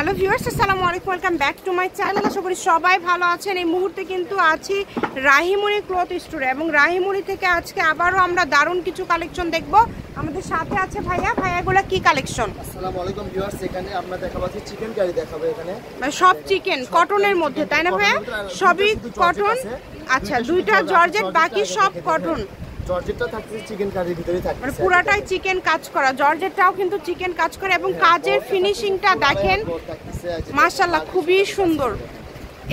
Hello viewers, আসসালামু আলাইকুম, welcome back to my channel. আশা করি সবাই ভালো আছেন। এই মুহূর্তে কিন্তু আছি রাহিমণি ক্লথ স্টোরে এবং রাহিমণি থেকে আজকে আবারও আমরা দারুণ কিছু কালেকশন দেখব। আমাদের সাথে আছে ভাইয়া। ভাইয়াগুলো কি কালেকশন? আসসালামু আলাইকুম ভিউয়ার্স, এখানে আমরা দেখাবো চিকেন কারি দেখাবো। এখানে সব চিকেন কটনের মধ্যে, তাই না ভাইয়া? সবই কটন। আচ্ছা, দুইটা জর্জেট, বাকি সব কটন। জর্জেটটা থাকছে চিকেন কারির ভিতরেই থাকছে, মানে পুরাটাই চিকেন কাজ করা। জর্জেটটাও কিন্তু চিকেন কাজ করে এবং কাজের ফিনিশিংটা দেখেন মাশাআল্লাহ, খুবই সুন্দর।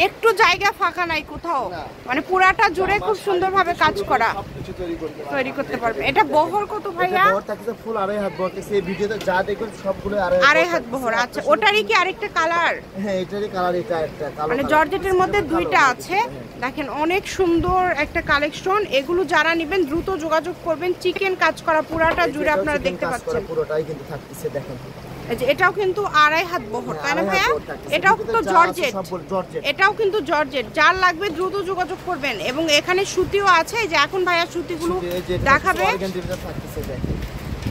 একটু জায়গা ফাঁকা নাই কোথাও, মানে পুরাটা জুড়ে খুব সুন্দরভাবে কাজ করা, তৈরি করতে পারবে। এটা বহর কত ভাইয়া? বহর থাকছে ফুল 2.5 হাত বহর থাকছে। এই ভিডিওতে যা দেখবেন সবগুলো 2.5 হাত বহর। আচ্ছা, ওটারই কি আরেকটা কালার? হ্যাঁ, এটারই কালার, এটা একটা কালো, মানে জর্জেটের মধ্যে দুইটা আছে। দেখেন অনেক সুন্দর একটা কালেকশন। এগুলো যারা নেবেন দ্রুত যোগাযোগ করবেন। চিকেন কাজ করা পুরাটা জুড়ে আপনারা দেখতে পাচ্ছেন, পুরোটাই কিন্তু থাকতেছে। দেখেন এটাও কিন্তু 2.5 হাত বহর, তাই না ভাইয়া? এটাও কিন্তু জর্জেট, এটাও কিন্তু জর্জেট। যার লাগবে দ্রুত যোগাযোগ করবেন। এবং এখানে সুতিও আছে, যে এখন ভাইয়া সুতিগুলো দেখাবে।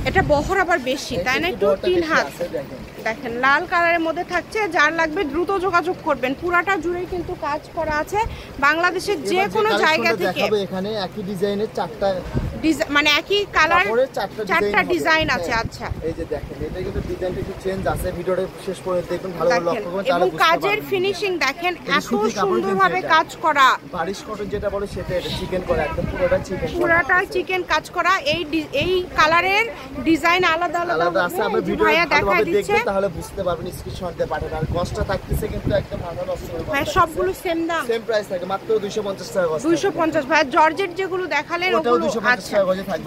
এটা বহর আবার বেশি, তাই না? একটু 3 হাত। দেখেন লাল কালারের মধ্যে থাকছে। যার লাগবে দ্রুত যোগাযোগ করবেন। পুরাটা জুড়েই কিন্তু কাজ করা আছে। বাংলাদেশের যে কোনো জায়গা থেকে এখানে একই ডিজাইনের 4টা মানে একই কালার 4টা ডিজাইন আছে। আচ্ছা, এই যে দেখেন, এটা কিন্তু ডিজাইনটা একটু চেঞ্জ আছে। ভিডিওটা শেষ করে দেখুন, ভালো করে লক্ষ্য করুন। এবং কাজের ফিনিশিং দেখেন, এত সুন্দরভাবে কাজ করা। বারিশ কটন যেটা বলে সেটা, এটা চিকেন করা, একদম পুরোটা চিকেন, পুরোটা চিকেন কাজ করা। এই কালারের ডিজাইন আলাদা আলাদা আছে। আমরা ভিডিওটা ভালোভাবে দেখবেন, তাহলে বুঝতে পারবেন। স্ক্রিনশট দিয়ে পাঠাবেন। আর কস্টটা থাকতেছে কিন্তু একদম মাথা নষ্ট করে। ভাই সবগুলো সেম দাম, সেম প্রাইস থাকে, মাত্র 250 টাকা কস্ট। 250 ভাই। জর্জেট যেগুলো দেখালেন ওগুলো আচ্ছা,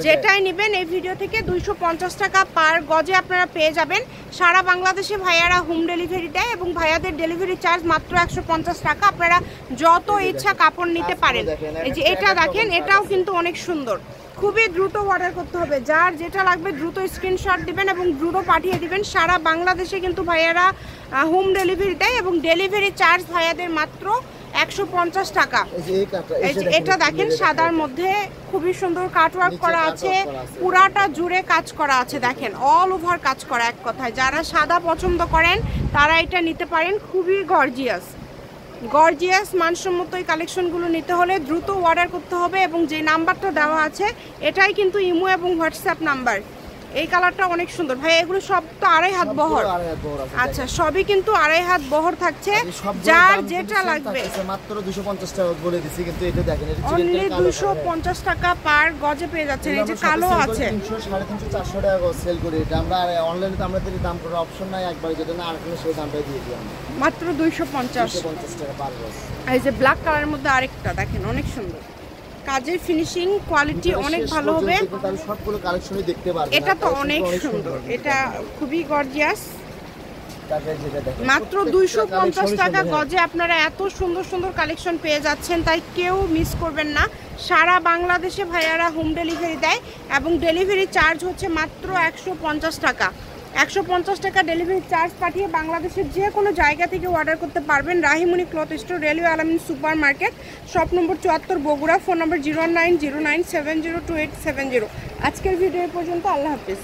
যেটাই নেবেন এই ভিডিও থেকে 250 টাকা পার গজে আপনারা পেয়ে যাবেন। সারা বাংলাদেশে ভাইয়ারা হোম ডেলিভারি দেয় এবং ভাইয়াদের ডেলিভারি চার্জ মাত্র 150 টাকা। আপনারা যত ইচ্ছা কাপড় নিতে পারেন। এই যে এটা দেখেন, এটাও কিন্তু অনেক সুন্দর। খুবই দ্রুত অর্ডার করতে হবে। যার যেটা লাগবে দ্রুত স্ক্রিনশট দিবেন এবং দ্রুত পাঠিয়ে দিবেন। সারা বাংলাদেশে কিন্তু ভাইয়ারা হোম ডেলিভারি দেয় এবং ডেলিভারি চার্জ ভাইয়াদের মাত্র 150 টাকা। এটা দেখেন সাদার মধ্যে খুবই সুন্দর কাটওয়ার্ক করা আছে। পুরাটা জুড়ে কাজ করা আছে। দেখেন অল ওভার কাজ করা। এক কথায় যারা সাদা পছন্দ করেন তারা এটা নিতে পারেন। খুবই গর্জিয়াস মানসম্মত এই কালেকশনগুলো নিতে হলে দ্রুত অর্ডার করতে হবে। এবং যে নাম্বারটা দেওয়া আছে এটাই কিন্তু ইমো এবং হোয়াটসঅ্যাপ নাম্বার। এই কালারটা অনেক সুন্দর ভাই। এগুলো সব তো 2.5 হাত বহর। আচ্ছা, সবই কিন্তু 2.5 হাত বহর থাকছে। যার যেটা লাগবে মাত্র 250 টাকা বলে দিছি, কিন্তু এটা দেখেন, এটা অনলি 250 টাকা পার গজে পেয়ে যাচ্ছেন। এই যে কালো আছে 300, 350, 400 টাকা সেল করি। এটা আমরা অনলাইনে তো আমাদের দাম করার অপশন নাই, একবার যেটা না আরেকটা সেই দামটা দিয়ে দিই আমরা, মাত্র 250 টাকা পার গজ। এই যে ব্ল্যাক কালারের মধ্যে আরেকটা দেখেন, অনেক সুন্দর। কাজের ফিনিশিং কোয়ালিটি অনেক ভালো হবে। তাহলে সবগুলো কালেকশনই দেখতে পারবেন। এটা তো অনেক সুন্দর, এটা খুবই গর্জিয়াস। মাত্র 250 টাকা গজে আপনারা এত সুন্দর সুন্দর কালেকশন পেয়ে যাচ্ছেন, তাই কেউ মিস করবেন না। সারা বাংলাদেশে ভাইয়ারা হোম ডেলিভারি দেয় এবং ডেলিভারি চার্জ হচ্ছে মাত্র 150 টাকা। 150 টাকা ডেলিভারি চার্জ পাঠিয়ে বাংলাদেশের যে কোনো জায়গা থেকে অর্ডার করতে পারবেন। রাহিমণি ক্লথ স্টোর, রেলওয়ে আলামিন super market, shop number 74, Bogura. Phone নম্বর 0909702870। আজকের ভিডিও পর্যন্ত। আল্লাহ হাফিজ।